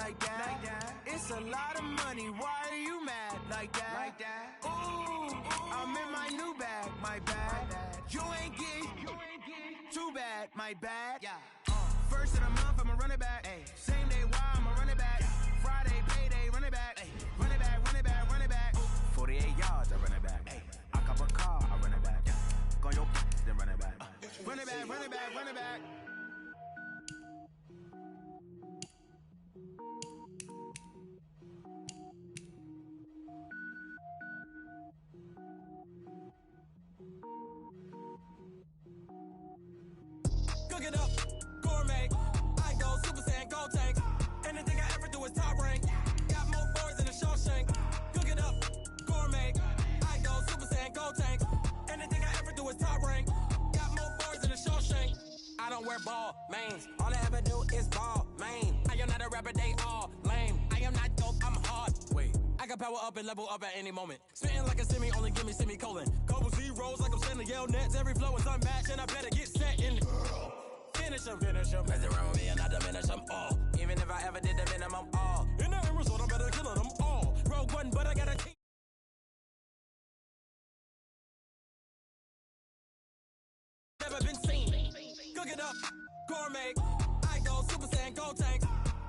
like that. It's a lot of money, why are you mad like that? Ooh, I'm in my new bag, my bad. You ain't getting too bad, my bad. First of the month, I'ma run it back. Same day, why I'ma run it back. Friday, payday, run it back. Run it back, run it back, run it back. 48 yards, I run it back. I cop a car, I run it back. Go your then run it back. Run it back, run it back, run it back. Cook it up, gourmet. I go Super Saiyan, gold tank. Anything I ever do is top rank. Got more boards than a Shawshank. Cook it up, gourmet. I go Super Saiyan, gold tank. Anything I ever do is top rank. Got more boards than a Shawshank. I don't wear ball mains. All I ever do is ball main. I am not a rapper, they all lame. I am not dope, I'm hard. Wait, I can power up and level up at any moment. Spitting like a semi, only give me semicolon. Couple zeros like I'm sending yell nets. Every flow is unmatched and I better get set in. Finish them. Mess around with me and I diminish them all. Even if I ever did the minimum all. In the end result, I'm better killing them all. Rogue one, but I gotta keep. Never been seen. Cook it up, gourmet. I go Super Saiyan, gold tank.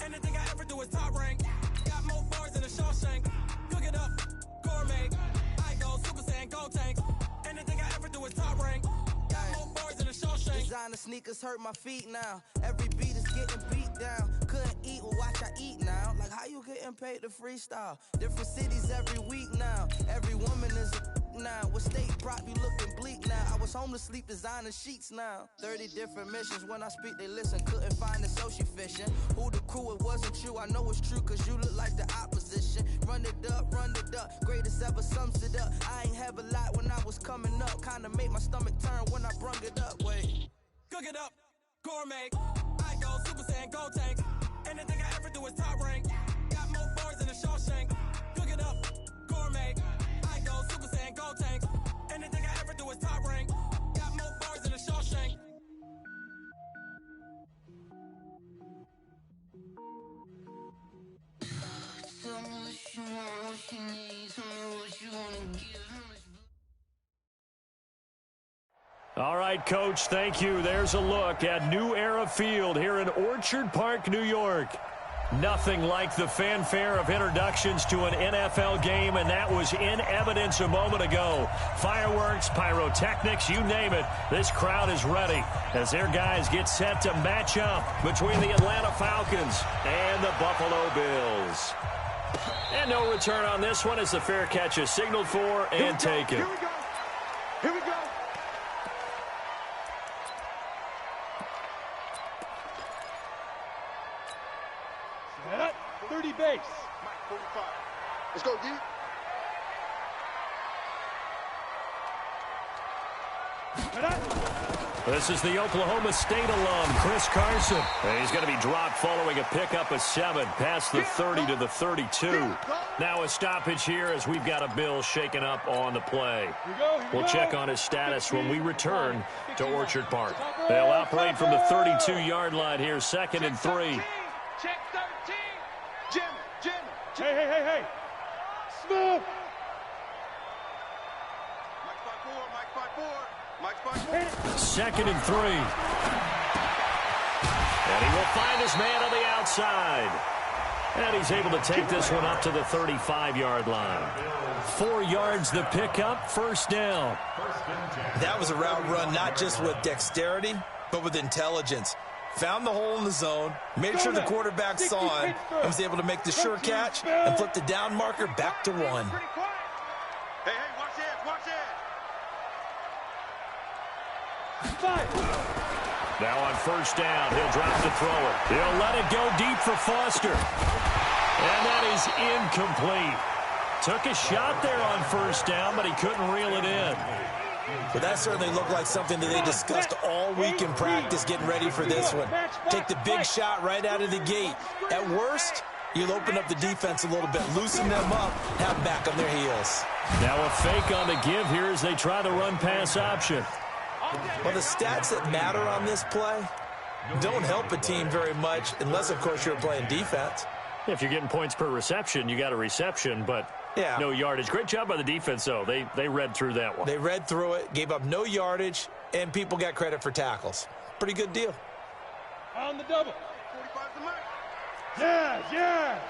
Anything I ever do is top rank. Got more bars than a Shawshank. Cook it up, gourmet. I go Super Saiyan, gold tank. Anything I ever do is top rank. Got more bars than a Shawshank. Designer sneakers hurt my feet now. Every beat is getting beat down. Couldn't eat, well watch I eat now. Like how you getting paid to freestyle? Different cities every week now. Every woman is a now. What state prop you looking bleak now? I was home to sleep designer sheets now. 30 different missions. When I speak they listen. Couldn't find it, so she fishing. Who the crew, it wasn't you. I know it's true cause you look like the opposition. Run it up, greatest ever sums it up. I ain't have a lot when I was coming up. Kinda made my stomach turn when I brung it up. Wait. Cook it up, gourmet. I go Super Saiyan, gold tank. Anything I ever do is top rank. Got more bars than a Shawshank. Cook it up, gourmet. I go Super Saiyan, gold tank. Anything I ever do is top rank. Got more bars than a Shawshank. Tell me what you want, what you need. Tell me what you wanna give. All right, Coach, thank you. There's a look at New Era Field here in Orchard Park, New York. Nothing like the fanfare of introductions to an NFL game, and that was in evidence a moment ago. Fireworks, pyrotechnics, you name it. This crowd is ready as their guys get set to match up between the Atlanta Falcons and the Buffalo Bills. And no return on this one as the fair catch is signaled for and taken. Here we go. Here we go. Set. 30 base. Mike, 45. Let's go, D. This is the Oklahoma State alum, Chris Carson. And he's going to be dropped following a pickup of 7 past the 30 to the 32. Now a stoppage here as we've got a Bill shaken up on the play. We'll check on his status when we return to Orchard Park. They'll operate from the 32-yard line here, 2nd and 3. Check 13. Jim. Hey. Smooth. Mike 5-4. 2nd and 3. And he will find his man on the outside. And he's able to take this one up to the 35-yard line. 4 yards the pickup, first down. That was a route run not just with dexterity, but with intelligence. Found the hole in the zone, made sure the quarterback saw him, and was able to make the sure catch and flip the down marker back to 1. Hey, watch it. Now on first down, he'll drop to throw it. He'll let it go deep for Foster. And that is incomplete. Took a shot there on first down, but he couldn't reel it in. But that certainly looked like something that they discussed all week in practice getting ready for this one. Take the big shot right out of the gate. At worst, you'll open up the defense a little bit, loosen them up, have them back on their heels. Now a fake on the give here as they try the run-pass option. Well, the stats that matter on this play don't help a team very much unless, of course, you're playing defense. If you're getting points per reception, you got a reception, but no yardage. Great job by the defense, though. They read through that one. They read through it, gave up no yardage, and people got credit for tackles. Pretty good deal. On the double. 45's the mark. Yes.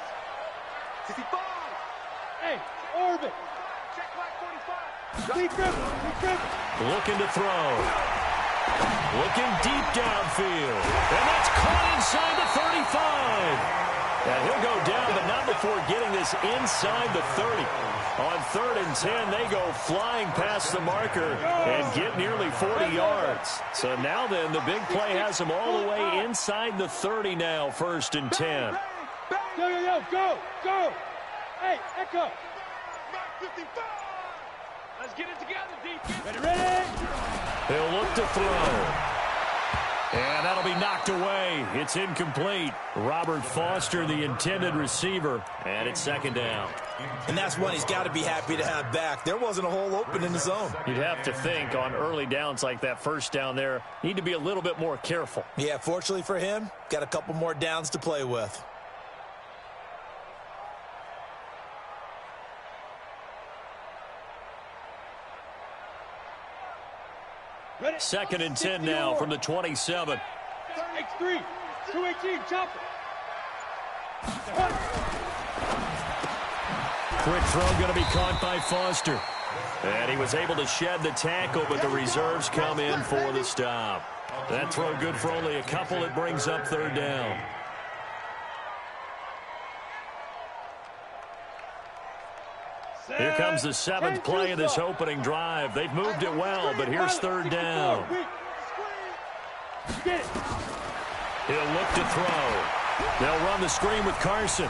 65. Hey, orbit. Check flag 45. Deep dribble. Looking to throw. Looking deep downfield. And that's caught inside the 35. And he'll go down, but not before getting this inside the 30. On 3rd and 10, they go flying past the marker and get nearly 40 yards. So now then, the big play has them all the way inside the 30 now, 1st and 10. Go. Hey, Echo. 55. Let's get it together, defense. Ready. He'll look to throw. And that'll be knocked away. It's incomplete. Robert Foster, the intended receiver, and it's 2nd down. And that's one he's got to be happy to have back. There wasn't a hole open in the zone. You'd have to think on early downs like that 1st down there, need to be a little bit more careful. Yeah, fortunately for him, got a couple more downs to play with. Ready. 2nd and 10 now from the 27. X3, 218, chopper. Quick throw going to be caught by Foster. And he was able to shed the tackle, but the reserves come in for the stop. That throw good for only a couple. It brings up 3rd down. Here comes the 7th play of this opening drive. They've moved it well, but here's 3rd down. He'll look to throw. They'll run the screen with Carson.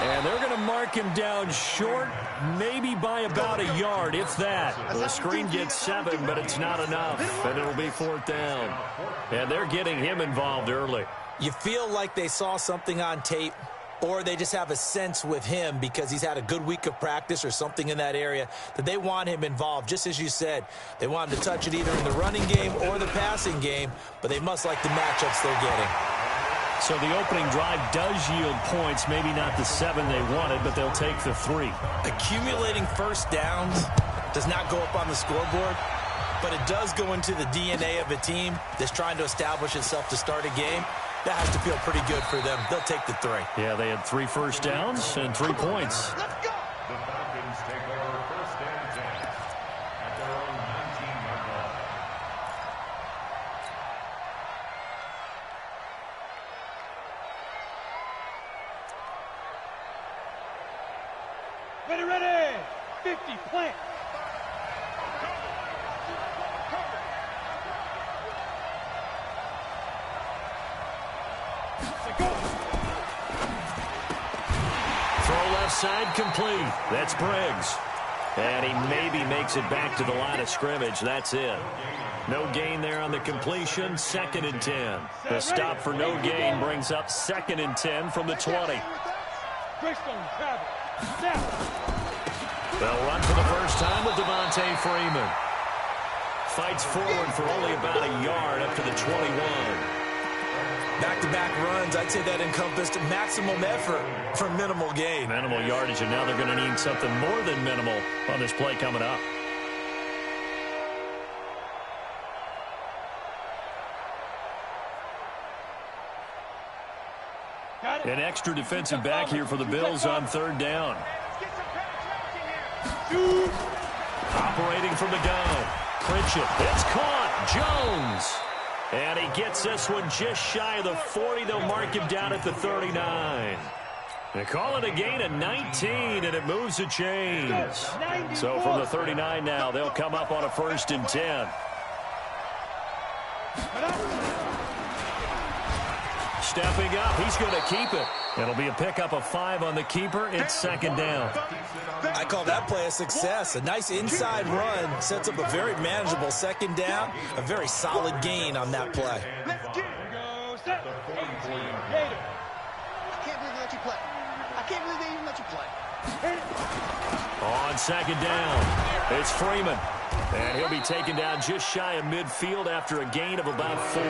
And they're going to mark him down short, maybe by about a yard, if that. The screen gets 7, but it's not enough, and it'll be 4th down. And they're getting him involved early. You feel like they saw something on tape, or they just have a sense with him because he's had a good week of practice or something in that area that they want him involved. Just as you said, they want him to touch it either in the running game or the passing game, but they must like the matchups they're getting. So the opening drive does yield points, maybe not the 7 they wanted, but they'll take the 3. Accumulating 1st downs does not go up on the scoreboard, but it does go into the DNA of a team that's trying to establish itself to start a game. That has to feel pretty good for them. They'll take the 3. Yeah, they had 3 first downs and 3 points. Let's go. The Falcons take over 1st and 10 at their own 19-yard line. Ready. 50, plant. Throw left side complete. That's Briggs. And he maybe makes it back to the line of scrimmage. That's it. No gain there on the completion. 2nd and 10. The stop for no gain brings up 2nd and 10 from the 20. They'll run for the first time with Devontae Freeman. Fights forward for only about a yard up to the 21. Back-to-back runs, I'd say that encompassed maximum effort for minimal gain. Minimal yardage, and now they're going to need something more than minimal on this play coming up. An extra defensive back here for the Bills on 3rd down. Operating from the gun. Pritchett. It's caught. Jones. And he gets this one just shy of the 40. They'll mark him down at the 39. They call it a gain of 19, and it moves the chains. So from the 39 now, they'll come up on a 1st and 10. Stepping up, he's going to keep it. It'll be a pickup of 5 on the keeper. It's 2nd down. I call that play a success. A nice inside run sets up a very manageable 2nd down. A very solid gain on that play. Let's get it. I can't believe they let you play. I can't believe they even let you play. On 2nd down, it's Freeman. And he'll be taken down just shy of midfield after a gain of about 4.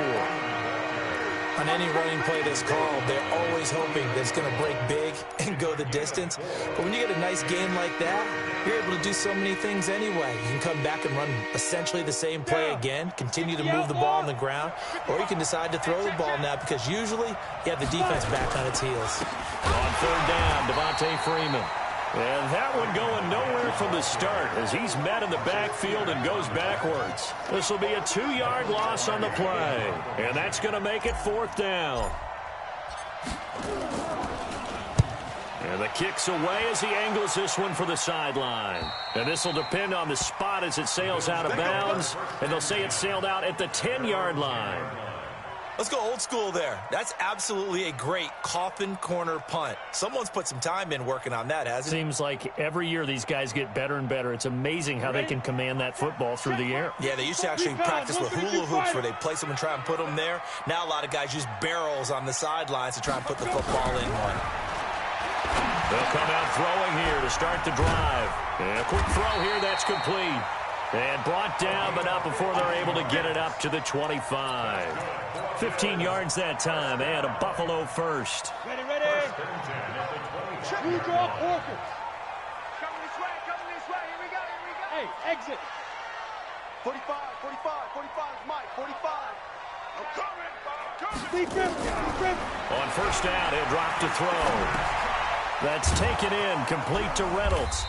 on any running play that's called, they're always hoping that it's going to break big and go the distance. But when you get a nice game like that, you're able to do so many things anyway. You can come back and run essentially the same play again, continue to move the ball on the ground, or you can decide to throw the ball now because usually you have the defense back on its heels. On third down, Devontae Freeman. And that one going nowhere from the start as he's met in the backfield and goes backwards. This will be a 2-yard loss on the play. And that's going to make it 4th down. And the kick's away as he angles this one for the sideline. And this will depend on the spot as it sails out of bounds. And they'll say it sailed out at the 10-yard line. Let's go old school there. That's absolutely a great coffin corner punt. Someone's put some time in working on that, hasn't it? Seems like every year these guys get better and better. It's amazing how they can command that football through the air. Yeah, they used to actually practice with hula hoops where they place them and try and put them there. Now a lot of guys use barrels on the sidelines to try and put the football in one. They'll come out throwing here to start the drive. And a quick throw here, that's complete. And brought down, but not before they're able to get it up to the 25. 15 yards that time, and a Buffalo first. Ready. New draw, Porkers. Coming this way, here we go. Hey, exit. 45 is Mike, 45. I'm coming. Deep rim. On first down, he'll drop to throw. That's taken in, complete to Reynolds.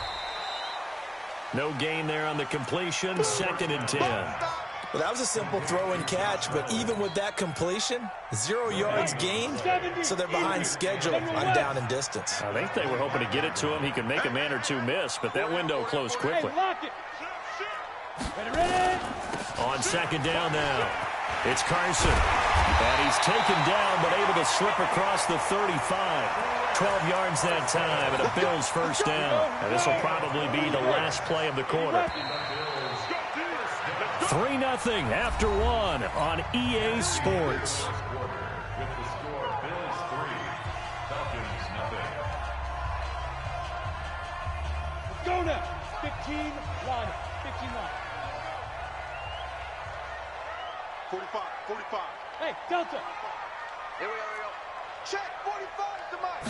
No gain there on the completion, 2nd and 10. Well, that was a simple throw and catch, but even with that completion, 0 yards gained, so they're behind schedule on down and distance. I think they were hoping to get it to him. He could make a man or two miss, but that window closed quickly. Hey, lock it. Ready. On 2nd down now, it's Carson. And he's taken down, but able to slip across the 35. 12 yards that time, and a Bills first down. And this will probably be the last play of the quarter. 3-0 after 1 on EA Sports. With the score, Bills 3, Falcons 0. Let's go now. 15 line. 45. Hey, Delta. Here we go. Check, 45 to Mike.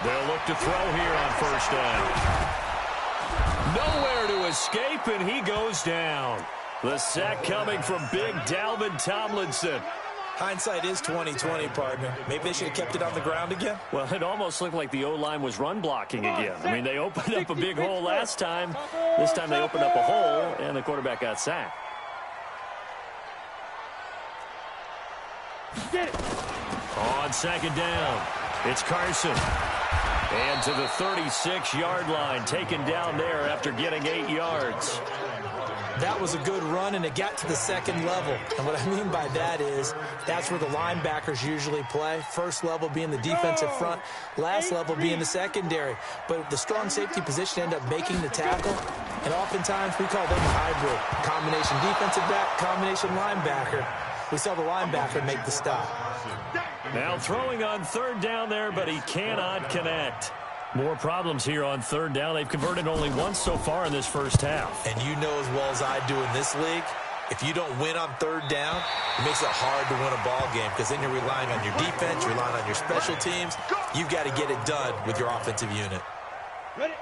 They'll look to throw here on first down. Nowhere to escape, and he goes down. The sack coming from big Dalvin Tomlinson. Hindsight is 20/20, partner. Maybe they should have kept it on the ground again. Well, it almost looked like the O-line was run blocking again. I mean, they opened up a big hole last time. This time they opened up a hole, and the quarterback got sacked. Get it. On 2nd down, it's Carson. And to the 36-yard line, taken down there after getting 8 yards. That was a good run, and it got to the 2nd level. And what I mean by that is that's where the linebackers usually play. First level being the defensive front, last level being the secondary. But the strong safety position ended up making the tackle, and oftentimes we call them a hybrid. Combination defensive back, combination linebacker. We saw the linebacker make the stop. Now throwing on 3rd down there, but he cannot connect. More problems here on 3rd down. They've converted only once so far in this first half. And you know as well as I do in this league, if you don't win on 3rd down, it makes it hard to win a ball game because then you're relying on your defense, you're relying on your special teams. You've got to get it done with your offensive unit. Ready.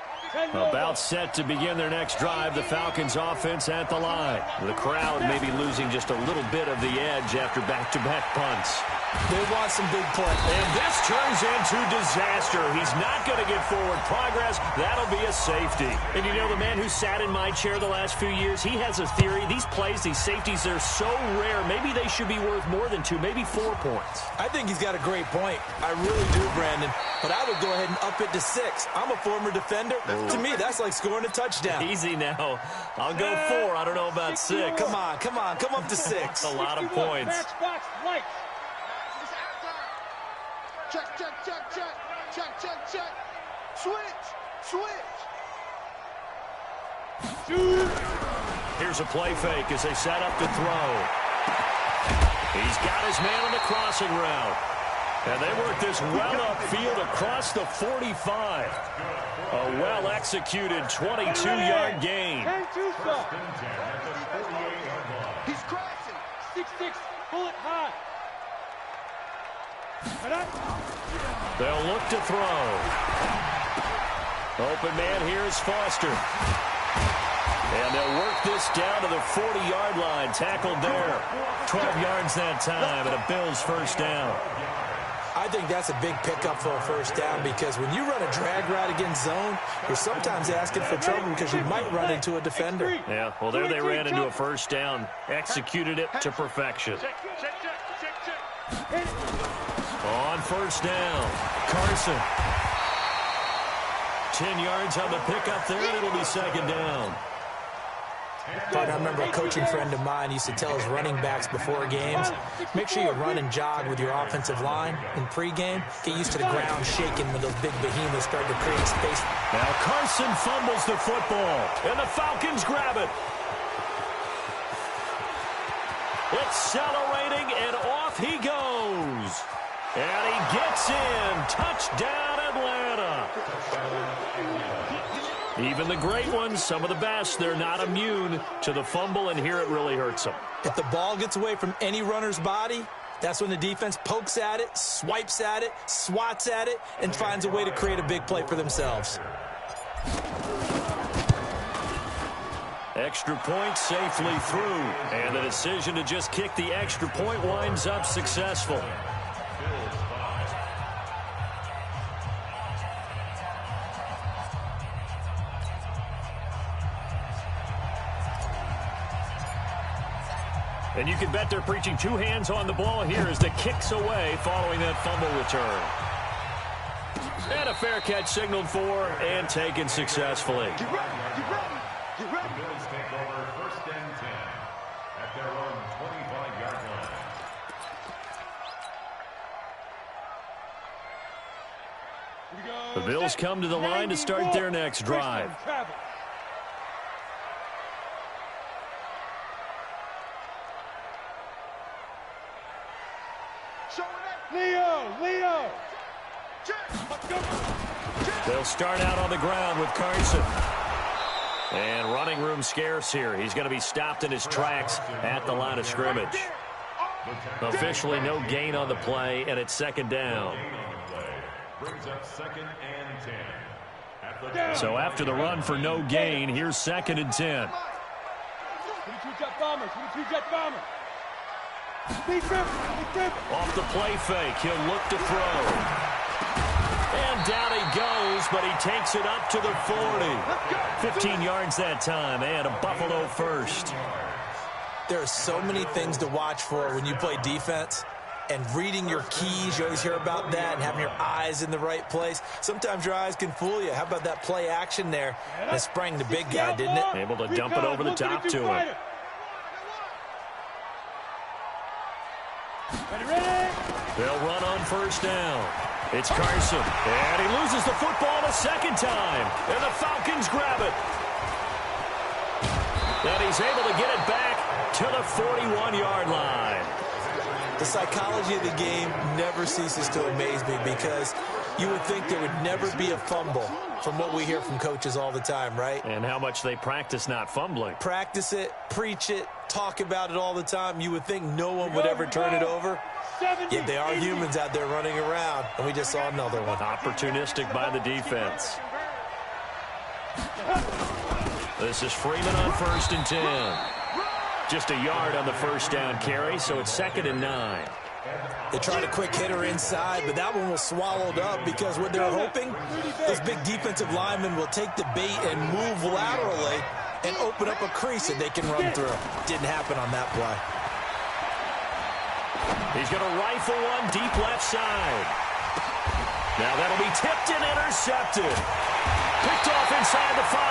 About set to begin their next drive, the Falcons offense at the line. The crowd may be losing just a little bit of the edge after back-to-back punts. They want some big play. And this turns into disaster. He's not going to get forward progress. That'll be a safety. And you know, the man who sat in my chair the last few years, he has a theory. These plays, these safeties, they're so rare. Maybe they should be worth more than 2, maybe 4 points. I think he's got a great point. I really do, Brandon. But I would go ahead and up it to 6. I'm a former defender. To me, that's like scoring a touchdown. Easy now. I'll go 4. I don't know about 6. Come on. Come up to 6. A lot of points. Matchbox lights. Check. Switch. Shoot. Here's a play fake as they set up to throw. He's got his man on the crossing route. And they work this well upfield across the 45. A well-executed 22-yard gain. He's crashing. 6'6", pull it high. They'll look to throw. Open man here is Foster. And they'll work this down to the 40-yard line. Tackled there. 12 yards that time, and a Bills first down. I think that's a big pickup for a first down because when you run a drag route against zone, you're sometimes asking for trouble because you might run into a defender. Yeah, well, there they ran into a first down. Executed it to perfection. On first down, Carson. 10 yards on the pickup there, and it'll be second down. I remember a coaching friend of mine used to tell his running backs before games, make sure you run and jog with your offensive line in pregame. Get used to the ground shaking when those big behemoths start to create space. Now Carson fumbles the football, and the Falcons grab it. Accelerating, and off he goes. And he gets in. Touchdown, Atlanta. Even the great ones, some of the best, they're not immune to the fumble, and here it really hurts them. If the ball gets away from any runner's body, that's when the defense pokes at it, swipes at it, swats at it, and finds a way to create a big play for themselves. Extra point safely through, and the decision to just kick the extra point winds up successful. And you can bet they're preaching two hands on the ball here as the kick's away following that fumble return. And a fair catch signaled for and taken successfully. The Bills take over first and 10 at their own 25-yard line. The Bills come to the line to start their next drive. Leo! They'll start out on the ground with Carson. And running room scarce here. He's going to be stopped in his tracks at the line of scrimmage. Officially no gain on the play, and it's second down. Brings up second and 10. So after the run for no gain, here's second and 10. 22-jet bomber. Off the play fake, he'll look to throw. And down he goes, but he takes it up to the 40. 15 yards that time, and a Buffalo first. There are so many things to watch for when you play defense. And reading your keys, you always hear about that, and having your eyes in the right place. Sometimes your eyes can fool you. How about that play action there? That sprang the big guy, didn't it? Able to dump it over the top to him. They'll run on first down. It's Carson, and he loses the football a second time, and the Falcons grab it. And he's able to get it back to the 41-yard line. The psychology of the game never ceases to amaze me because you would think there would never be a fumble from what we hear from coaches all the time, right? And how much they practice not fumbling. Practice it, preach it, talk about it all the time. You would think no one would ever turn it over. Yet they are humans out there running around, and we just saw another one. Opportunistic by the defense. This is Freeman on first and 10. Just a yard on the first down carry, so it's second and 9. They tried a quick hitter inside, but that one was swallowed up because what they're hoping, those big defensive linemen will take the bait and move laterally and open up a crease that they can run through. Didn't happen on that play. He's going to rifle one deep left side. Now that'll be tipped and intercepted. Picked off inside the 5.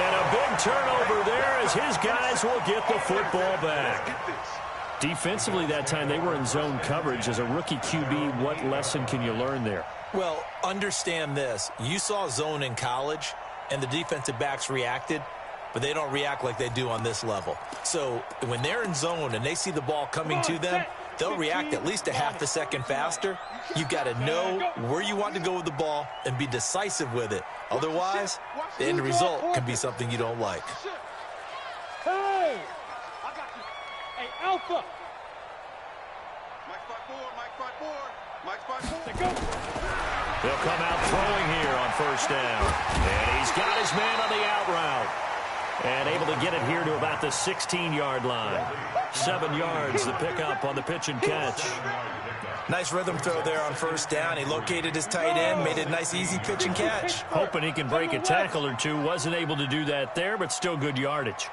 And a big turnover there as his guys will get the football back. Defensively that time, they were in zone coverage. As a rookie QB, what lesson can you learn there? Well, understand this. You saw zone in college, and the defensive backs reacted, but they don't react like they do on this level. So when they're in zone and they see the ball coming to them, they'll react at least a half a second faster. You've got to know where you want to go with the ball and be decisive with it. Otherwise, the end result can be something you don't like. Hey! I got you. Hey, Alpha! Mike 5-4, Mike 5-4. He'll come out throwing here on first down. And he's got his man on the out route. And able to get it here to about the 16-yard line. 7 yards the pickup on the pitch and catch. Nice rhythm throw there on first down. He located his tight end, made it a nice, easy pitch and catch. Hoping he can break a tackle or two. Wasn't able to do that there, but still good yardage.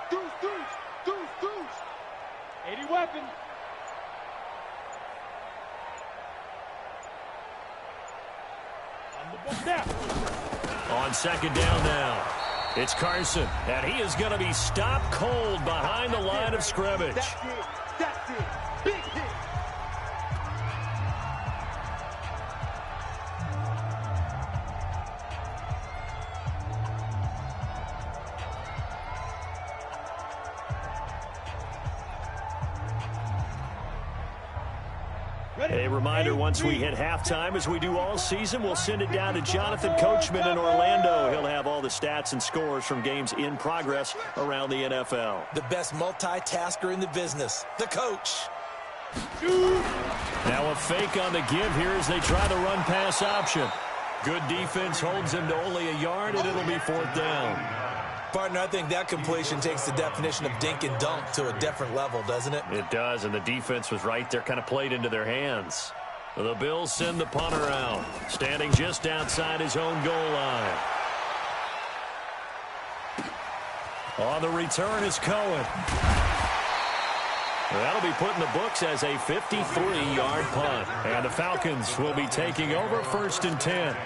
Deuce. 80 weapon. On second down now, it's Carson, and he is going to be stopped cold behind the line of scrimmage. That's it. Big hit. A reminder, once we hit halftime, as we do all season, we'll send it down to Jonathan Coachman in Orlando. He'll have all the stats and scores from games in progress around the NFL. The best multitasker in the business, the coach. Now a fake on the give here as they try the run-pass option. Good defense holds him to only a yard, and it'll be fourth down. Partner, I think that completion takes the definition of dink and dunk to a different level, doesn't it? It does, and the defense was right there, kind of played into their hands. The Bills send the punter out, standing just outside his own goal line. On the return is Cohen. That'll be put in the books as a 53-yard punt. And the Falcons will be taking over first and 10.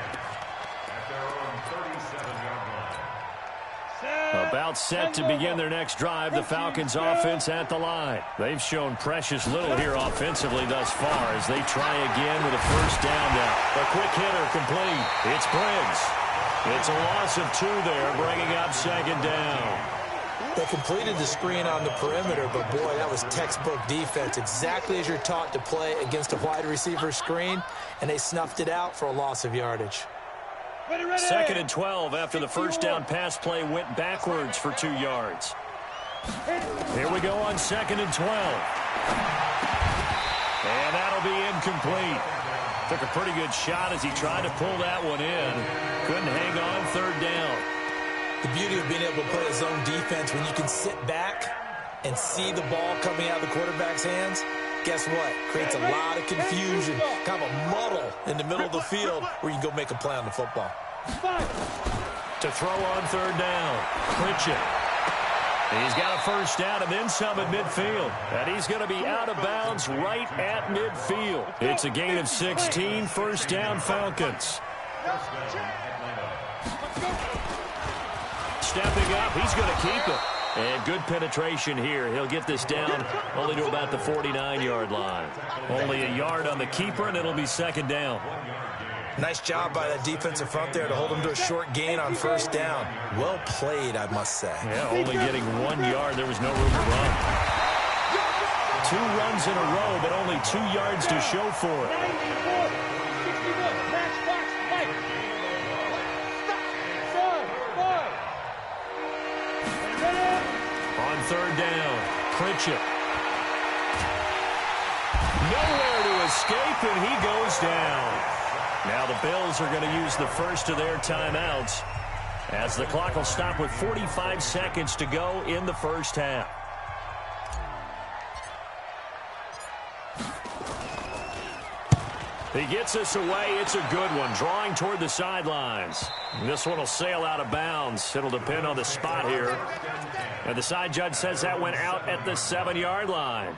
About set to begin their next drive, the Falcons offense at the line. They've shown precious little here offensively thus far as they try again with a first down now. A quick hitter complete. It's Briggs. It's a loss of 2 there, bringing up second down. They completed the screen on the perimeter, but boy, that was textbook defense. Exactly as you're taught to play against a wide receiver screen, and they snuffed it out for a loss of yardage. Second and 12 after the first down pass play went backwards for 2 yards. Here we go on second and 12. And that'll be incomplete. Took a pretty good shot as he tried to pull that one in. Couldn't hang on third down. The beauty of being able to play a zone defense when you can sit back and see the ball coming out of the quarterback's hands, guess what? Creates a lot of confusion, kind of a muddle in the middle of the field where you can go make a play on the football. To throw on third down, Pritchett. He's got a first down and then some at midfield. And he's going to be out of bounds right at midfield. It's a gain of 16, first down Falcons. Stepping up, he's going to keep it. And good penetration here. He'll get this down only to about the 49-yard line. Only a yard on the keeper, and it'll be second down. Nice job by that defensive front there to hold him to a short gain on first down. Well played, I must say. Yeah, only getting 1 yard. There was no room to run. 2 runs in a row, but only 2 yards to show for it. On third down, Pritchett. Nowhere to escape, and he goes down. Now the Bills are going to use the first of their timeouts as the clock will stop with 45 seconds to go in the first half. He gets us away. It's a good one. Drawing toward the sidelines. This one will sail out of bounds. It'll depend on the spot here. And the side judge says that went out at the 7-yard line.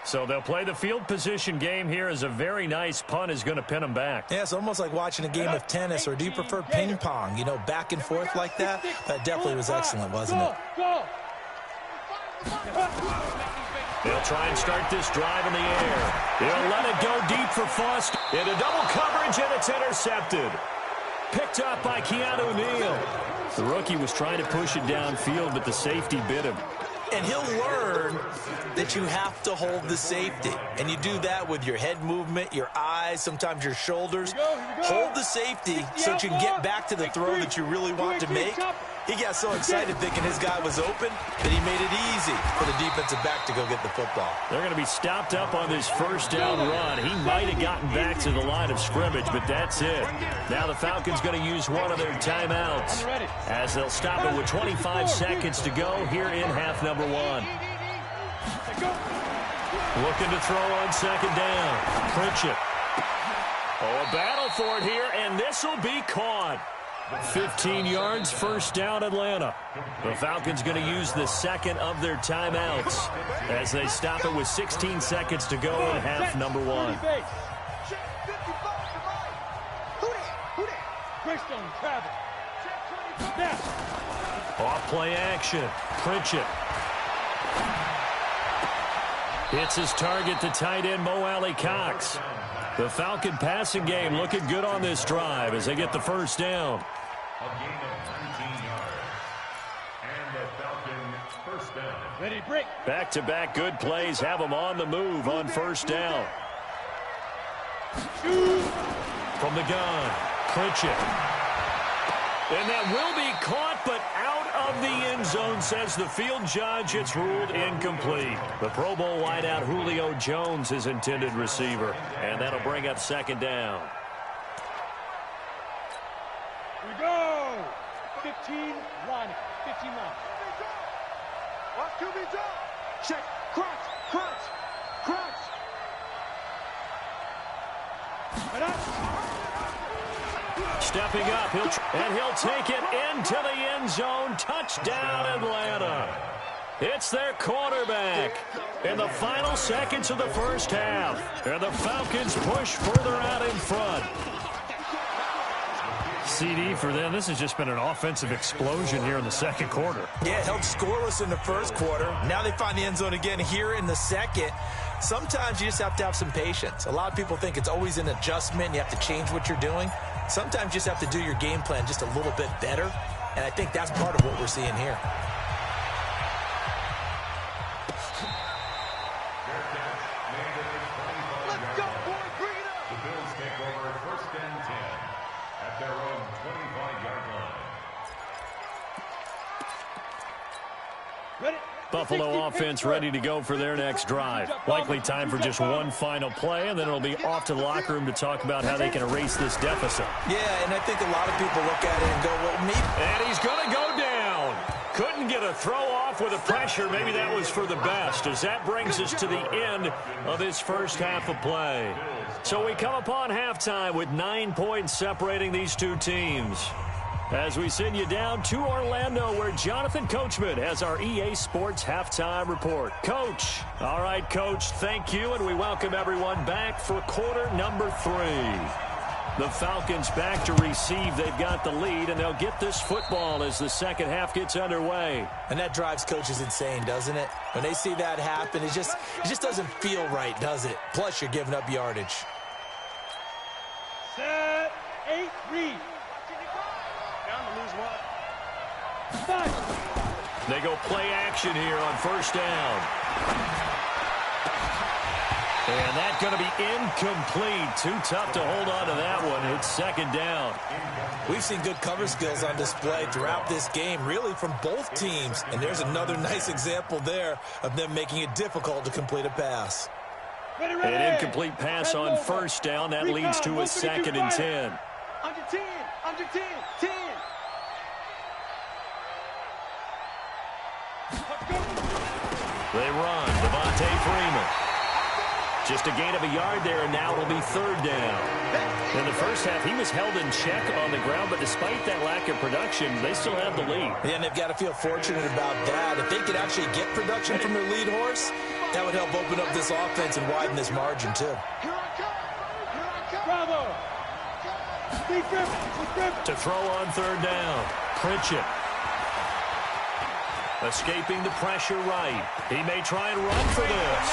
So they'll play the field position game here as a very nice punt is going to pin them back. Yeah, it's almost like watching a game of tennis, or do you prefer ping pong? You know, back and forth like that? That definitely was excellent, wasn't it? They'll try and start this drive in the air. He'll let it go deep for Foster. Into double coverage, and it's intercepted. Picked up by Keanu Neal. The rookie was trying to push it downfield, but the safety bit him. And he'll learn that you have to hold the safety. And you do that with your head movement, your eyes, sometimes your shoulders. Hold the safety so that you can get back to the throw that you really want to make. He got so excited thinking his guy was open that he made it easy for the defensive back to go get the football. They're going to be stopped up on this first down run. He might have gotten back to the line of scrimmage, but that's it. Now the Falcons going to use one of their timeouts as they'll stop it with 25 seconds to go here in half number 1. Looking to throw on second down. Pritchett. Oh, a battle for it here, and this will be caught. 15 yards, first down, Atlanta. The Falcons going to use the second of their timeouts as they stop it with 16 seconds to go in half number 1. Off play action. Pritchett. Hits his target to tight end Mo Alley Cox. The Falcon passing game looking good on this drive as they get the first down. A gain of 19 yards. And the Falcon first down. Ready, break. Back-to-back good plays have them on the move on first down. From the gun, Pritchett. And that will be caught, but out of the end zone, says the field judge. It's ruled incomplete. The Pro Bowl wideout Julio Jones, his intended receiver. And that'll bring up second down. We go. 15 line. 15 line. Watch QB drop. Check. Crunch. Crunch. Crunch. Right up. Stepping up, he'll take it into the end zone. Touchdown, Atlanta. It's their quarterback in the final seconds of the first half. And the Falcons push further out in front. CD for them. This has just been an offensive explosion here in the second quarter. Yeah, held scoreless in the first quarter. Now they find the end zone again here in the second. Sometimes you just have to have some patience. A lot of people think it's always an adjustment. You have to change what you're doing. Sometimes you just have to do your game plan just a little bit better. And I think that's part of what we're seeing here. Let's go, boys. Bring it up. The Bills take over first and 10 at their own 25-yard line. Ready. Buffalo offense ready to go for their next drive. Likely time for just one final play, and then it'll be off to the locker room to talk about how they can erase this deficit. Yeah, and I think a lot of people look at it and go, well, maybe. And he's going to go down. Couldn't get a throw off with the pressure. Maybe that was for the best, as that brings us to the end of this first half of play. So we come upon halftime with 9 points separating these two teams. As we send you down to Orlando, where Jonathan Coachman has our EA Sports Halftime Report. Coach. All right, Coach, thank you, and we welcome everyone back for quarter number 3. The Falcons back to receive. They've got the lead, and they'll get this football as the second half gets underway. And that drives coaches insane, doesn't it? When they see that happen, it just doesn't feel right, does it? Plus, you're giving up yardage. Set. 8, read. They go play action here on first down. And that's going to be incomplete. Too tough to hold on to that one. It's second down. We've seen good cover skills on display throughout this game, really from both teams. And there's another nice example there of them making it difficult to complete a pass. An incomplete pass on first down. That leads to a second and 10. Under 10. Under 10. 10. They run. Devontae Freeman. Just a gain of a yard there, and now it'll be third down. In the first half, he was held in check on the ground, but despite that lack of production, they still have the lead. Yeah, and they've got to feel fortunate about that. If they could actually get production from their lead horse, that would help open up this offense and widen this margin, too. Bravo. To throw on third down, Pritchett. Escaping the pressure right. He may try and run for this.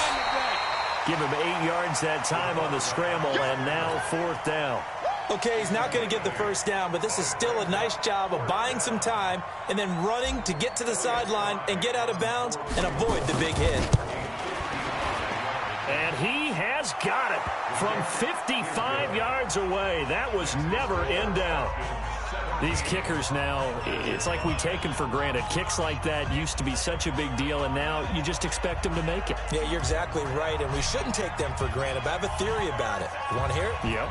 Give him 8 yards that time on the scramble, and now fourth down. Okay, he's not going to get the first down, but this is still a nice job of buying some time and then running to get to the sideline and get out of bounds and avoid the big hit. And he has got it from 55 yards away. That was never in doubt. These kickers now, it's like we take them for granted. Kicks like that used to be such a big deal, and now you just expect them to make it. Yeah, you're exactly right, and we shouldn't take them for granted, but I have a theory about it. You want to hear it? Yep.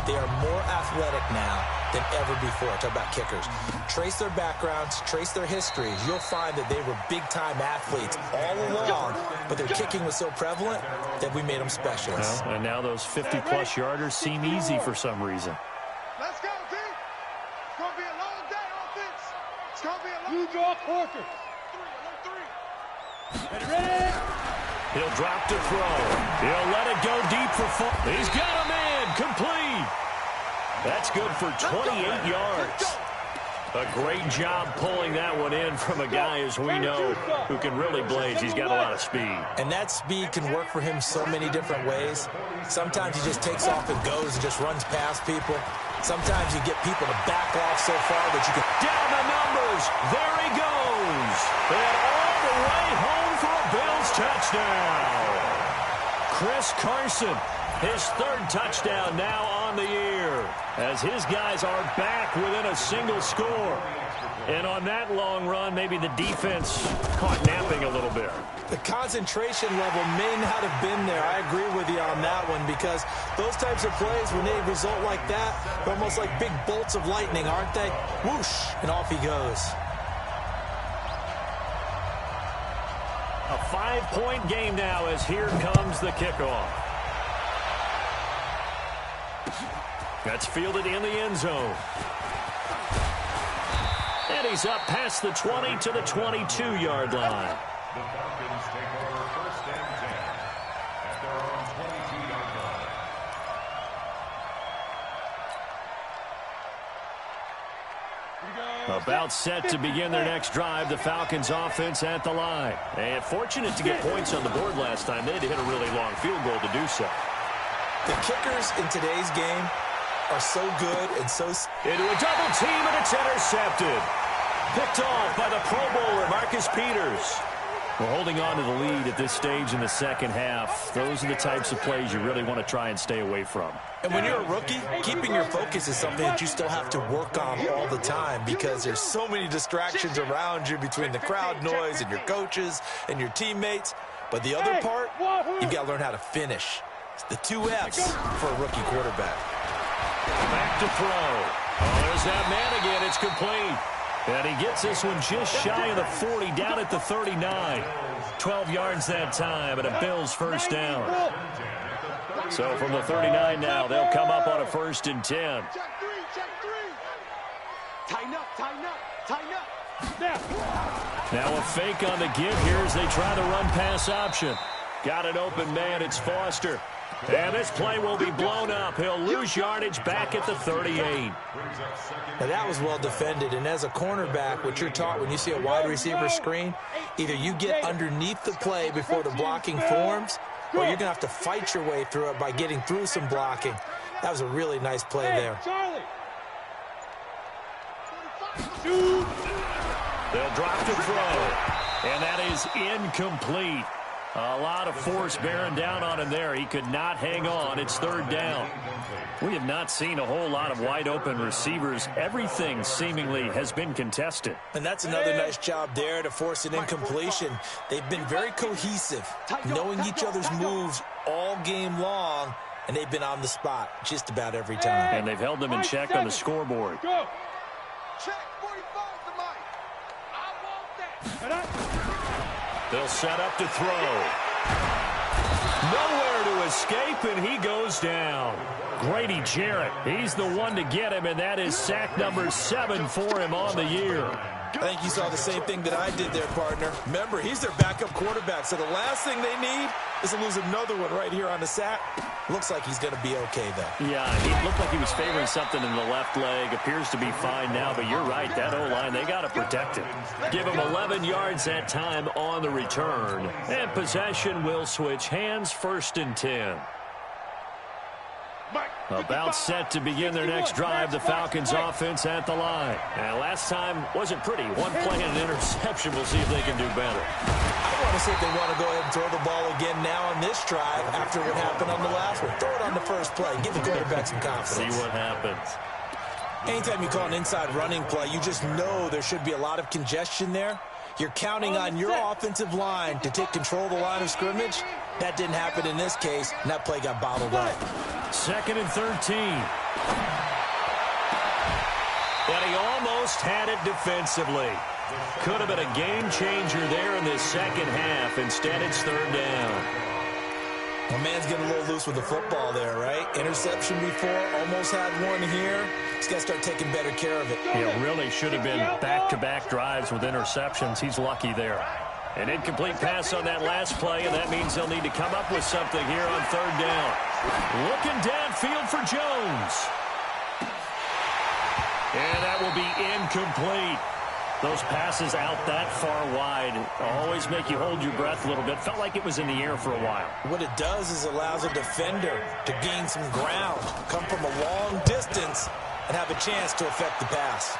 They are more athletic now than ever before. Talk about kickers. Trace their backgrounds, trace their histories. You'll find that they were big-time athletes all along, but their kicking was so prevalent that we made them specialists. Well, and now those 50-plus yarders seem easy for some reason. Let's go, team. It's going to be a long day, offense. It's going to be a long You draw Corker. Ready? He'll drop to throw. He'll let it go deep for four. He's got a man. Complete. That's good for 28 yards. A great job pulling that one in from a guy, as we know, who can really blaze. He's got a lot of speed. And that speed can work for him so many different ways. Sometimes he just takes off and goes and just runs past people. Sometimes you get people to back off so far that you can... Down the numbers. There he goes. And all the way home for a Bills touchdown. Chris Carson, his third touchdown now on the year, as his guys are back within a single score. And on that long run, maybe the defense caught napping a little bit. The concentration level may not have been there. I agree with you on that one, because those types of plays, when they result like that, they're almost like big bolts of lightning, aren't they? Whoosh, and off he goes. A 5-point game now, as here comes the kickoff. That's fielded in the end zone. And he's up past the 20 to the 22-yard line. The Falcons take over first and 10 at their own 22-yard line. About set to begin their next drive, the Falcons offense at the line. And fortunate to get points on the board last time. They had to hit a really long field goal to do so. The kickers in today's game are so good and so... Into a double team, and it's intercepted. Picked off by the Pro Bowler, Marcus Peters. We're holding on to the lead at this stage in the second half. Those are the types of plays you really want to try and stay away from. And when you're a rookie, keeping your focus is something that you still have to work on all the time, because there's so many distractions around you between the crowd noise and your coaches and your teammates. But the other part, you've got to learn how to finish. It's the 2 F's for a rookie quarterback. Back to throw. Oh, there's that man again. It's complete. And he gets this one just shy of the 40, down at the 39. 12 yards that time, and a Bills first down. So from the 39 now, they'll come up on a 1st and 10. Check three. Tighten up. Now a fake on the give here as they try the run-pass option. Got an open man. It's Foster. And this play will be blown up. He'll lose yardage back at the 38. Now that was well defended, and as a cornerback, what you're taught when you see a wide receiver screen, either you get underneath the play before the blocking forms, or you're going to have to fight your way through it by getting through some blocking. That was a really nice play there. They'll drop to throw, and that is incomplete. A lot of force bearing down on him there. He could not hang on. It's 3rd down. We have not seen a whole lot of wide-open receivers. Everything seemingly has been contested. And that's another nice job there to force an incompletion. They've been very cohesive, knowing each other's moves all game long, and they've been on the spot just about every time. And they've held them in check on the scoreboard. Check 45 to Mike. I want that. They'll set up to throw. Nowhere to escape, and he goes down. Grady Jarrett, he's the one to get him, and that is sack number 7 for him on the year. I think you saw the same thing that I did there, partner. Remember, he's their backup quarterback, so the last thing they need is to lose another one right here on the sack. Looks like he's going to be okay, though. Yeah, he looked like he was favoring something in the left leg. Appears to be fine now, but you're right. That O-line, they got to protect him. Give him 11 yards that time on the return. And possession will switch hands, 1st and 10. About set to begin their next drive, the Falcons offense at the line. And last time wasn't pretty. One play and an interception. We'll see if they can do better. I want to see if they want to go ahead and throw the ball again now on this drive after what happened on the last one. Throw it on the first play. Give the quarterback some confidence. See what happens. Anytime you call an inside running play, you just know there should be a lot of congestion there. You're counting on your offensive line to take control of the line of scrimmage. That didn't happen in this case, and that play got bottled up. 2nd and 13. And he almost had it defensively. Could have been a game changer there in this second half. Instead, it's 3rd down. Well, man's getting a little loose with the football there, right? Interception before, almost had one here. He's got to start taking better care of it. It really should have been back-to-back drives with interceptions. He's lucky there. An incomplete pass on that last play, and that means they'll need to come up with something here on 3rd down. Looking downfield for Jones. And that will be incomplete. Those passes out that far wide always make you hold your breath a little bit. Felt like it was in the air for a while. What it does is allows a defender to gain some ground, come from a long distance, and have a chance to affect the pass.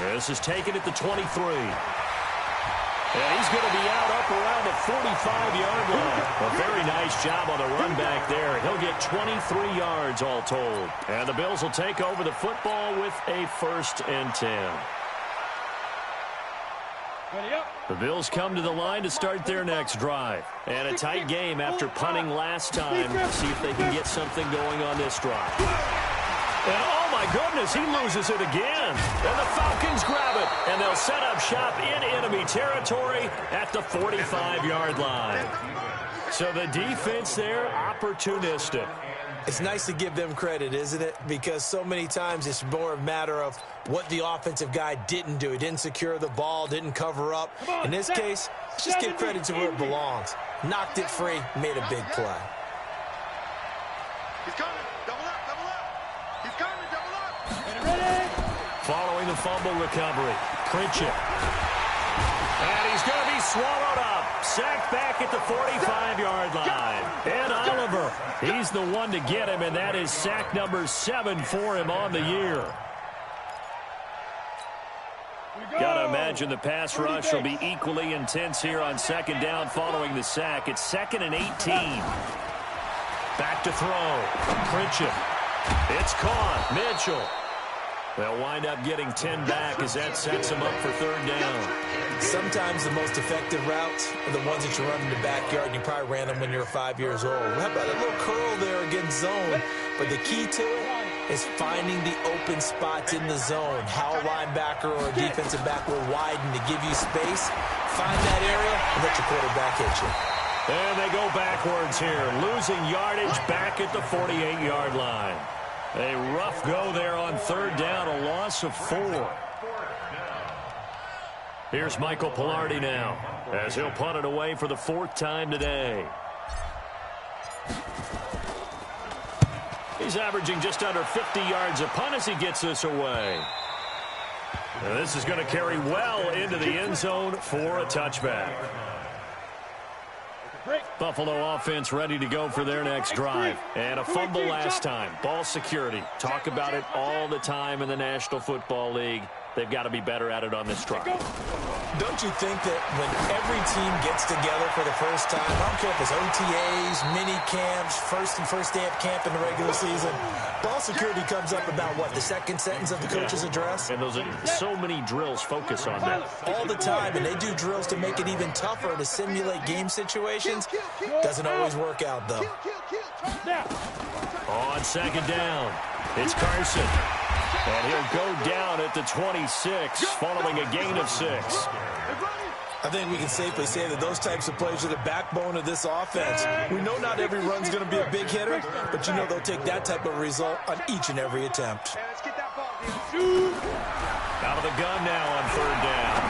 This is taken at the 23. And he's going to be out up around the 45-yard line. A very nice job on the run back there. He'll get 23 yards all told. And the Bills will take over the football with a 1st and 10. The Bills come to the line to start their next drive. And a tight game after punting last time. See if they can get something going on this drive. And oh my goodness, he loses it again. And the Falcons grab it. And they'll set up shop in enemy territory at the 45-yard line. So the defense there, opportunistic. It's nice to give them credit, isn't it? Because so many times it's more a matter of what the offensive guy didn't do. He didn't secure the ball, didn't cover up. In this case, just give credit to where it belongs. Knocked it free, made a big play. He's coming. Double up, double up. He's coming, double up. Get ready. Following the fumble recovery, Pritchett. And he's going to be swallowed up. Sacked back at the 45-yard line. And Oliver, he's the one to get him, and that is sack number 7 for him on the year. Got to imagine the pass rush will be equally intense here on 2nd down following the sack. It's 2nd and 18. Back to throw. Pritchett. It's caught. Mitchell. They'll wind up getting 10 back as that sets them up for 3rd down. Sometimes the most effective routes are the ones that you run in the backyard, and you probably ran them when you were 5 years old. How about a little curl there against zone? But the key to it is finding the open spots in the zone. How a linebacker or a defensive back will widen to give you space. Find that area and let your quarterback hit you. And they go backwards here, losing yardage back at the 48-yard line. A rough go there on 3rd down, a loss of 4. Here's Michael Pilardi now, as he'll punt it away for the 4th time today. He's averaging just under 50 yards a punt as he gets this away. And this is going to carry well into the end zone for a touchback. Buffalo offense ready to go for their next drive. And a fumble last time. Ball security. Talk about it all the time in the National Football League. They've got to be better at it on this drive. Don't you think that when every team gets together for the first time, I don't care if it's OTAs, mini camps, first day of camp in the regular season, ball security comes up about what, the second sentence of the coach's address? And those are so many drills focus on that. All the time, and they do drills to make it even tougher to simulate game situations. Doesn't always work out, though. On 2nd down, it's Carson. And he'll go down at the 26 following a gain of 6. I think we can safely say that those types of plays are the backbone of this offense. We know not every run's going to be a big hitter, but you know they'll take that type of result on each and every attempt. Out of the gun now on 3rd down.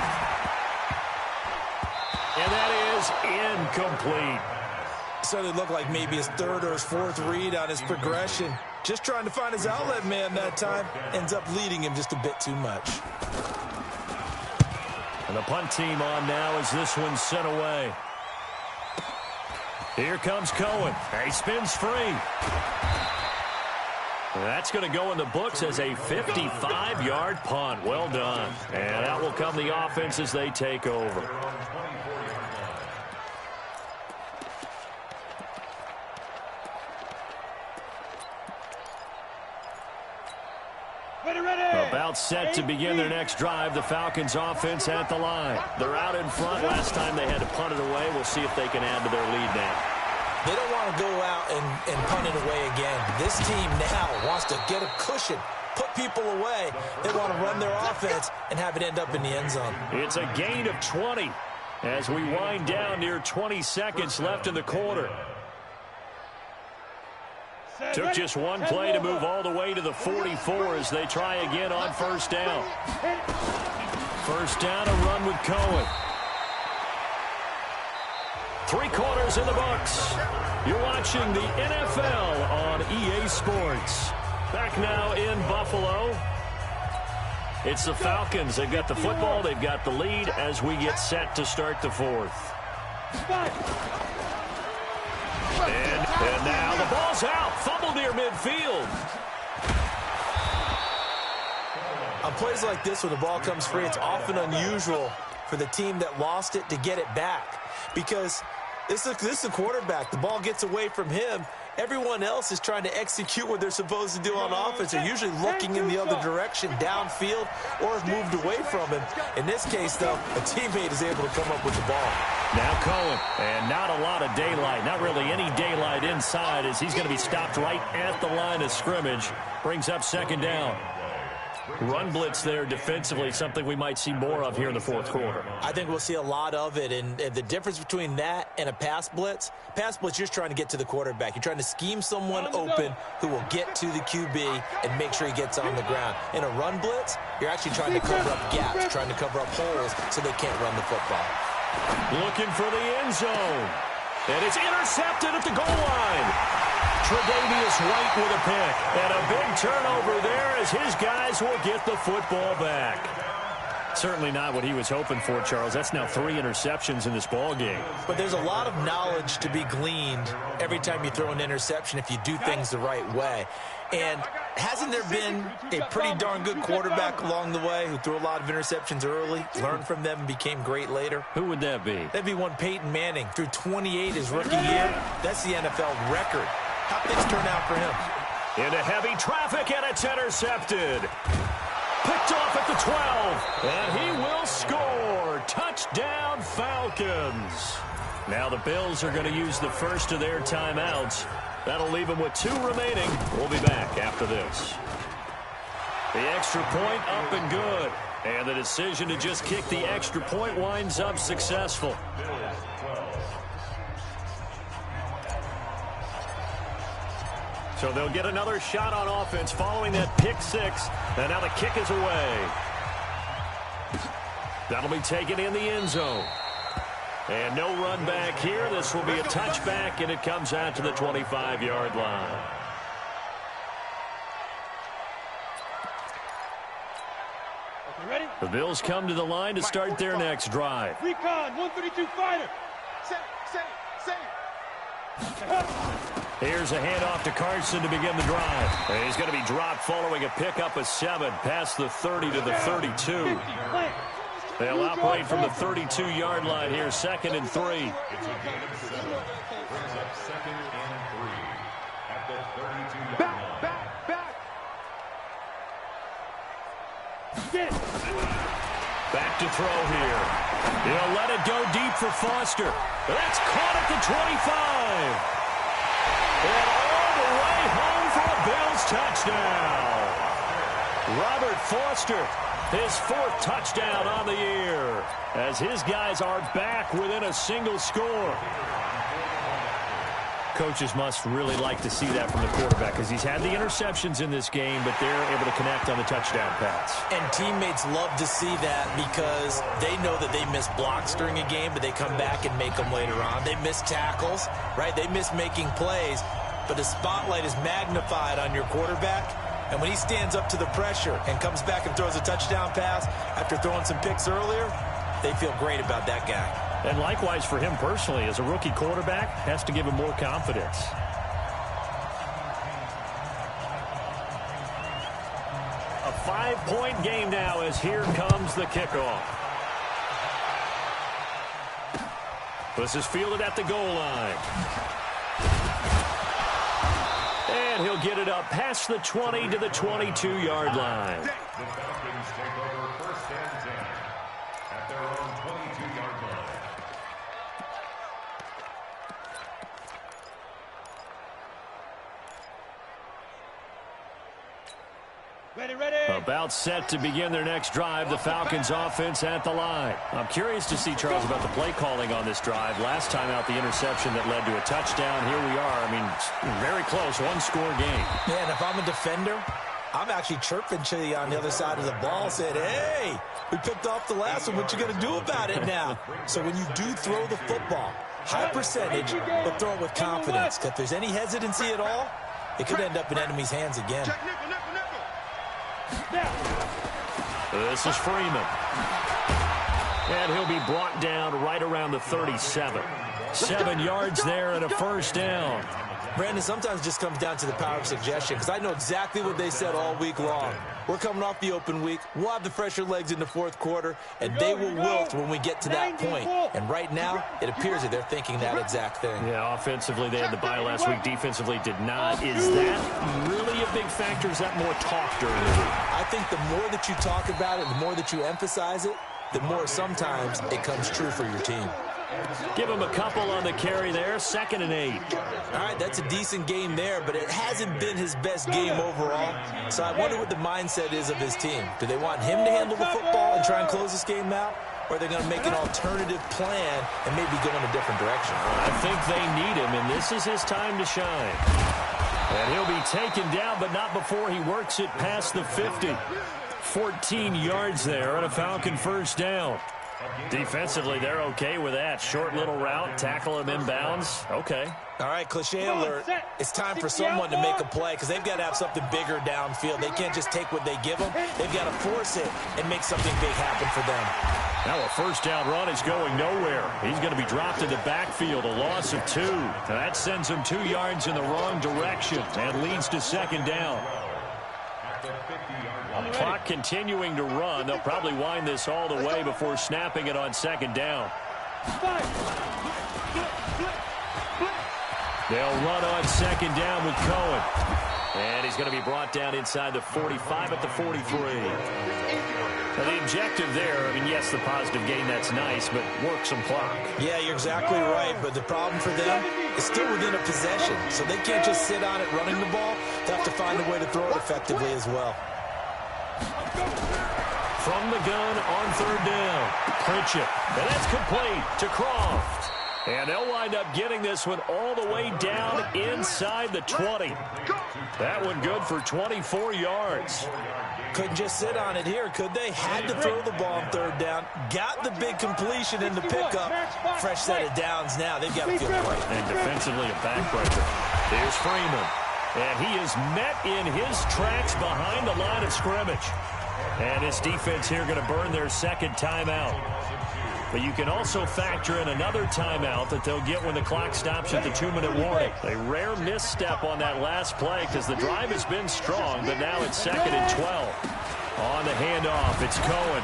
And that is incomplete. Certainly looked like maybe his 3rd or his 4th read on his progression. Just trying to find his outlet man that time. Ends up leading him just a bit too much. And the punt team on now as this one's sent away. Here comes Cohen. He spins free. That's going to go in the books as a 55-yard punt. Well done. And out will come the offense as they take over. About set to begin their next drive. The Falcons offense at the line. They're out in front. Last time they had to punt it away. We'll see if they can add to their lead now. They don't want to go out and punt it away again. This team now wants to get a cushion, put people away. They want to run their offense and have it end up in the end zone. It's a gain of 20 as we wind down near 20 seconds left in the quarter. Took just one play to move all the way to the 44 as they try again on first down. First down, a run with Cohen. 3 quarters in the books. You're watching the NFL on EA Sports. Back now in Buffalo. It's the Falcons. They've got the football. They've got the lead as we get set to start the fourth. And now the ball's out. Fumble near midfield. On plays like this, when the ball comes free, it's often unusual for the team that lost it to get it back. Because this is the quarterback. The ball gets away from him. Everyone else is trying to execute what they're supposed to do on offense. They're usually looking in the other direction, downfield, or have moved away from him. In this case, though, a teammate is able to come up with the ball. Now Cohen, and not a lot of daylight. Not really any daylight inside as he's going to be stopped right at the line of scrimmage. Brings up second down. Run blitz there defensively, something we might see more of here in the fourth quarter. I think we'll see a lot of it, and the difference between that and a pass blitz, you're just trying to get to the quarterback. You're trying to scheme someone open who will get to the QB and make sure he gets on the ground. In a run blitz, you're actually trying to cover up gaps, trying to cover up holes so they can't run the football. Looking for the end zone, and it's intercepted at the goal line. Tre'Davious White with a pick, and a big turnover there as his guys will get the football back. Certainly not what he was hoping for, Charles. That's now 3 interceptions in this ball game. But there's a lot of knowledge to be gleaned every time you throw an interception if you do things the right way. And hasn't there been a pretty darn good quarterback along the way who threw a lot of interceptions early, learned from them, and became great later? Who would that be? That'd be one Peyton Manning. Threw 28 his rookie year. That's the NFL record. How things turn out for him? Into heavy traffic, and it's intercepted. Picked off at the 12, and he will score. Touchdown, Falcons. Now the Bills are going to use the first of their timeouts. That'll leave them with 2 remaining. We'll be back after this. The extra point up and good. And the decision to just kick the extra point winds up successful. So they'll get another shot on offense following that pick 6. And now the kick is away. That'll be taken in the end zone. And no run back here. This will be a touchback, and it comes out to the 25-yard line. Ready? The Bills come to the line to start their next drive. Recon, 132 fighter. Here's a handoff to Carson to begin the drive. And he's going to be dropped following a pickup of 7 past the 30 to the 32. They'll operate from the 32-yard line here, 2nd and 3. It's a gain of 7. Brings up 2nd and 3 at the 32-yard line. Back. Back to throw here. He'll let it go deep for Foster. That's caught at the 25. And all the way home for a Bills touchdown. Robert Foster, his 4th touchdown on the year, as his guys are back within a single score. Coaches must really like to see that from the quarterback because he's had the interceptions in this game, but they're able to connect on the touchdown pass. And teammates love to see that because they know that they miss blocks during a game, but they come back and make them later on. They miss tackles, right? They miss making plays, but the spotlight is magnified on your quarterback. And when he stands up to the pressure and comes back and throws a touchdown pass after throwing some picks earlier, they feel great about that guy. And likewise for him personally, as a rookie quarterback, has to give him more confidence. A 5-point game now as here comes the kickoff. This is fielded at the goal line. And he'll get it up past the 20 to the 22-yard line. The Falcons take over 1st and 10 at their own 22-yard line. About set to begin their next drive, the Falcons offense at the line. I'm curious to see, Charles, about the play calling on this drive. Last time out, the interception that led to a touchdown. Here we are. I mean, very close, one-score game. Man, if I'm a defender, I'm actually chirping to you on the other side of the ball, saying, hey, we picked off the last one. What you going to do about it now? So when you do throw the football, high percentage, but throw it with confidence. If there's any hesitancy at all, it could end up in enemy's hands again. This is Freeman. And he'll be brought down right around the 37. 7 yards there and a first down. Brandon, sometimes it just comes down to the power of suggestion, because I know exactly what they said all week long. We're coming off the open week. We'll have the fresher legs in the fourth quarter, and they will wilt when we get to that point. And right now, it appears that they're thinking that exact thing. Yeah, offensively, they had the bye last week. Defensively, did not. Is that really a big factor? Is that more talk during the week? I think the more that you talk about it, the more that you emphasize it, the more sometimes it comes true for your team. Give him a couple on the carry there. 2nd and 8. All right, that's a decent game there, but it hasn't been his best game overall. So I wonder what the mindset is of his team. Do they want him to handle the football and try and close this game out? Or are they going to make an alternative plan and maybe go in a different direction? I think they need him, and this is his time to shine. And he'll be taken down, but not before he works it past the 50. 14 yards there and a Falcon first down. Defensively, they're okay with that. Short little route, tackle him inbounds. Okay. All right, cliche alert. It's time for someone to make a play, because they've got to have something bigger downfield. They can't just take what they give them. They've got to force it and make something big happen for them. Now a first down run is going nowhere. He's going to be dropped in the backfield, a loss of 2. And that sends him 2 yards in the wrong direction and leads to 2nd down. Clock continuing to run. They'll probably wind this all the way before snapping it on 2nd down. They'll run on 2nd down with Cohen. And he's going to be brought down inside the 45 at the 43. Now the objective there, I mean, yes, the positive gain, that's nice, but work some clock. Yeah, you're exactly right, but the problem for them is still within a possession. So they can't just sit on it running the ball. They have to find a way to throw it effectively as well. From the gun on 3rd down. Pritchett. And that's complete to Croft. And they'll wind up getting this one all the way down inside the 20. That one good for 24 yards. Couldn't just sit on it here, could they? Had to throw the ball on 3rd down. Got the big completion in the pickup. Fresh set of downs now. They've got to feel great. And defensively a backbreaker. Here's Freeman. And he is met in his tracks behind the line of scrimmage. And his defense here going to burn their 2nd timeout. But you can also factor in another timeout that they'll get when the clock stops at the 2-minute warning. A rare misstep on that last play, because the drive has been strong, but now it's 2nd and 12. On the handoff, it's Cohen.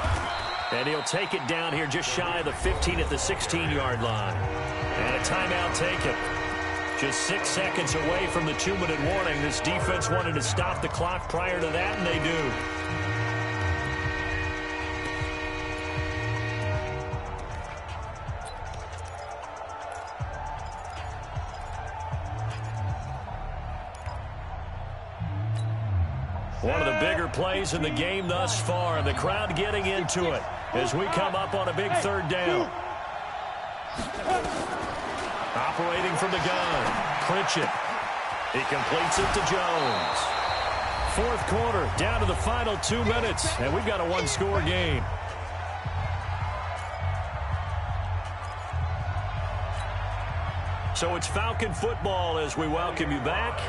And he'll take it down here just shy of the 15 at the 16-yard line. And a timeout taken. Just 6 seconds away from the 2-minute warning. This defense wanted to stop the clock prior to that, and they do. One of the bigger plays in the game thus far, and the crowd getting into it as we come up on a big 3rd down. Operating from the gun, Pritchett. He completes it to Jones. 4th quarter, down to the final 2 minutes, and we've got a 1-score game. So it's Falcon football as we welcome you back.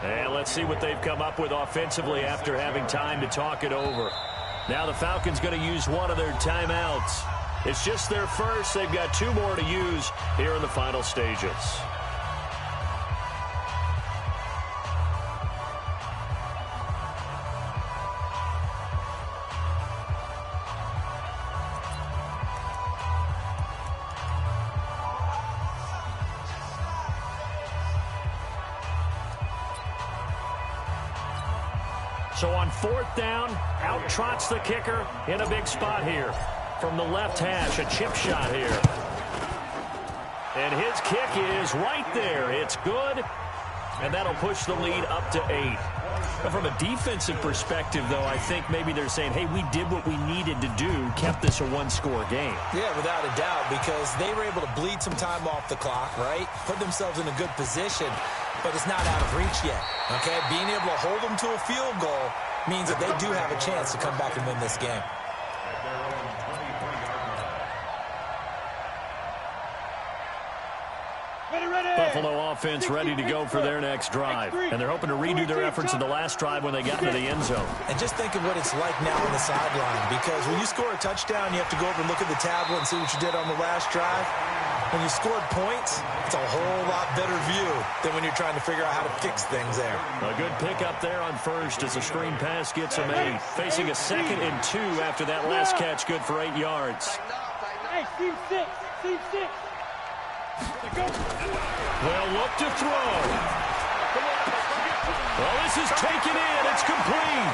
And let's see what they've come up with offensively after having time to talk it over. Now the Falcons going to use one of their timeouts. It's just their first. They've got 2 more to use here in the final stages. So on 4th down, out trots the kicker in a big spot here. From the left hash, a chip shot here. And his kick is right there. It's good. And that'll push the lead up to 8. But from a defensive perspective, though, I think maybe they're saying, hey, we did what we needed to do, kept this a one-score game. Yeah, without a doubt, because they were able to bleed some time off the clock, right? Put themselves in a good position, but it's not out of reach yet, okay? Being able to hold them to a field goal means that they do have a chance to come back and win this game. Buffalo offense ready to go for their next drive. And they're hoping to redo their efforts in the last drive when they got into the end zone. And just think of what it's like now on the sideline, because when you score a touchdown, you have to go over and look at the tablet and see what you did on the last drive. When you scored points, it's a whole lot better view than when you're trying to figure out how to fix things there. A good pickup there on first as a screen pass gets him 8. Facing a 2nd and 2 after that last catch, good for 8 yards. Hey, team 6, team 6. Well, look to throw. Well, this is taken in. It's complete.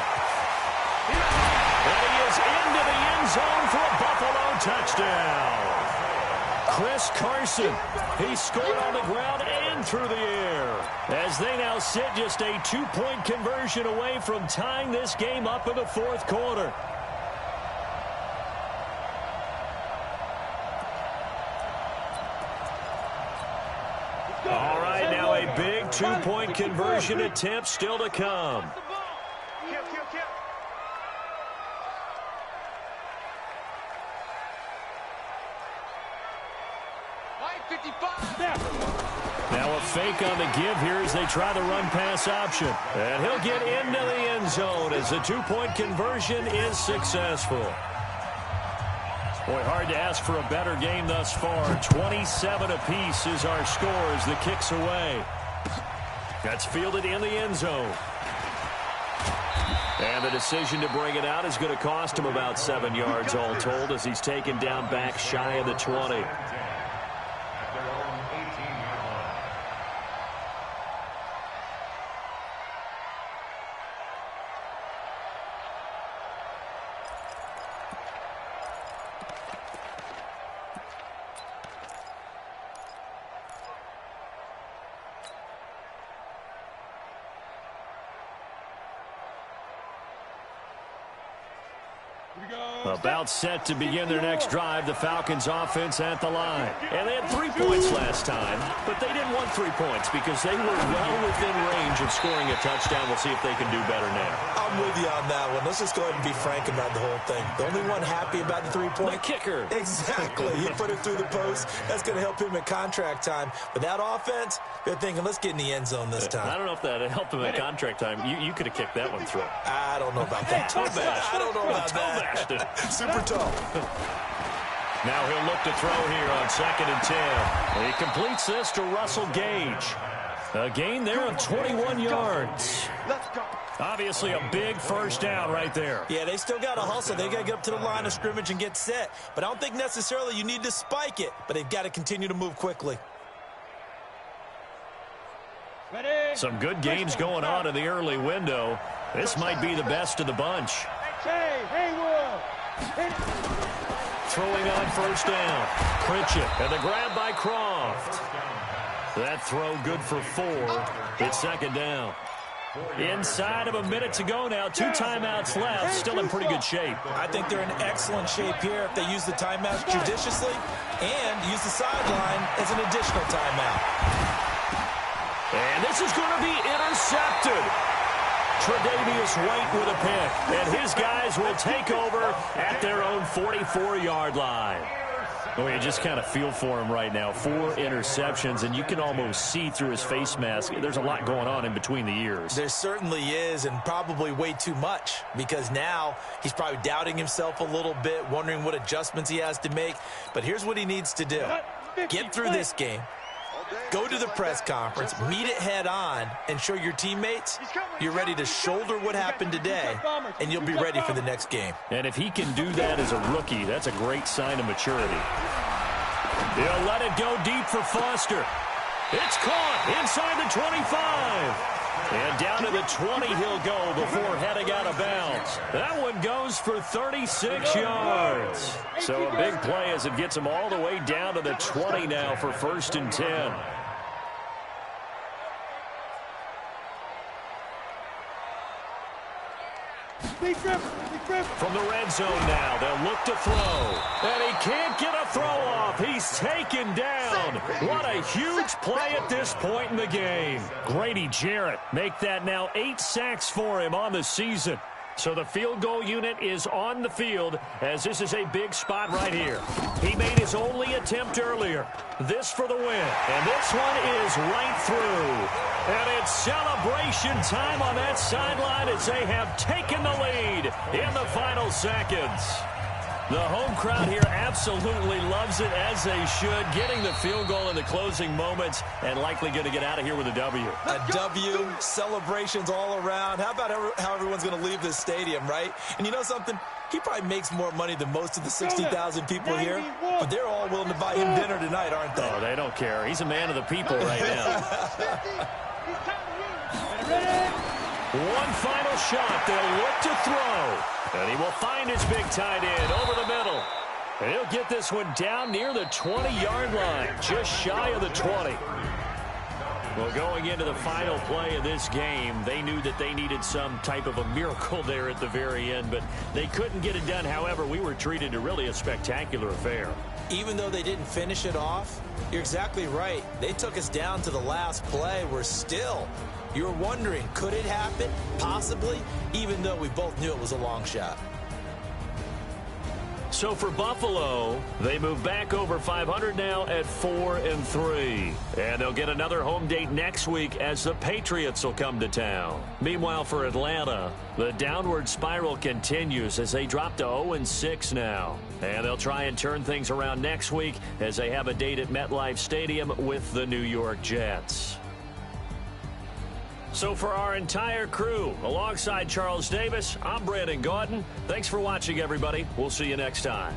And he is into the end zone for a Buffalo touchdown. Chris Carson, he scored on the ground and through the air, as they now sit just a 2-point conversion away from tying this game up in the 4th quarter. All right, now a big 2-point conversion attempt still to come. Kill. Now a fake on the give here as they try the run-pass option. And he'll get into the end zone as the 2-point conversion is successful. Boy, hard to ask for a better game thus far. 27 apiece is our score as the kick's away. That's fielded in the end zone. And the decision to bring it out is going to cost him about 7 yards all told as he's taken down back shy of the 20. About set to begin their next drive, the Falcons offense at the line. And they had 3 points last time, but they didn't want 3 points because they were well within range of scoring a touchdown. We'll see if they can do better now. I'm with you on that one. Let's just go ahead and be frank about the whole thing. The only one happy about the 3-point? The kicker. Exactly. He put it through the post. That's going to help him at contract time. But that offense, they're thinking, let's get in the end zone this time. I don't know if that helped him at contract time. You could have kicked that one through. I don't know about that. I don't know about that. Super tough. Now he'll look to throw here on 2nd and 10. He completes this to Russell Gage. A gain there of 21 yards. Let's go. Obviously a big first down right there. Yeah, they still got to hustle. They got to get up to the line of scrimmage and get set. But I don't think necessarily you need to spike it, but they've got to continue to move quickly. Some good games going on in the early window. This might be the best of the bunch. Throwing on first down. Pritchett and the grab by Croft. That throw good for 4. It's 2nd down. Inside of a minute to go now. 2 timeouts left. Still in pretty good shape. I think they're in excellent shape here if they use the timeouts judiciously and use the sideline as an additional timeout. And this is going to be intercepted. Tre'Davious White with a pick. And his guys will take over at their own 44-yard line. Oh, you just kind of feel for him right now. 4 interceptions, and you can almost see through his face mask. There's a lot going on in between the ears. There certainly is, and probably way too much, because now he's probably doubting himself a little bit, wondering what adjustments he has to make. But here's what he needs to do. Get through this game. Go to the press conference, meet it head on, and show your teammates you're ready to shoulder what happened today, and you'll be ready for the next game. And if he can do that as a rookie, that's a great sign of maturity. He'll let it go deep for Foster. It's caught inside the 25. And down to the 20 he'll go before heading out of bounds. That one goes for 36 yards. So a big play as it gets him all the way down to the 20 now for 1st and 10. From the red zone now, they'll look to throw. And he can't get a throw off. He's taken down. What a huge play at this point in the game. Grady Jarrett make that now 8 sacks for him on the season. So the field goal unit is on the field as this is a big spot right here. He made his only attempt earlier. This for the win. And this one is right through. And it's celebration time on that sideline as they have taken the lead in the final seconds. The home crowd here absolutely loves it, as they should, getting the field goal in the closing moments and likely going to get out of here with a W. A W, celebrations all around. How about how everyone's going to leave this stadium, right? And you know something? He probably makes more money than most of the 60,000 people here, but they're all willing to buy him dinner tonight, aren't they? Oh, they don't care. He's a man of the people right now. One final shot. They'll look to throw. And he will find his big tight end over the middle. And he'll get this one down near the 20-yard line, just shy of the 20. Well, going into the final play of this game, they knew that they needed some type of a miracle there at the very end, but they couldn't get it done. However, we were treated to really a spectacular affair. Even though they didn't finish it off, you're exactly right. They took us down to the last play. We're still... You're wondering, could it happen? Possibly, even though we both knew it was a long shot. So for Buffalo, they move back over 500 now at 4-3. And they'll get another home date next week as the Patriots will come to town. Meanwhile, for Atlanta, the downward spiral continues as they drop to 0-6 now. And they'll try and turn things around next week as they have a date at MetLife Stadium with the New York Jets. So for our entire crew, alongside Charles Davis, I'm Brandon Gaudin. Thanks for watching, everybody. We'll see you next time.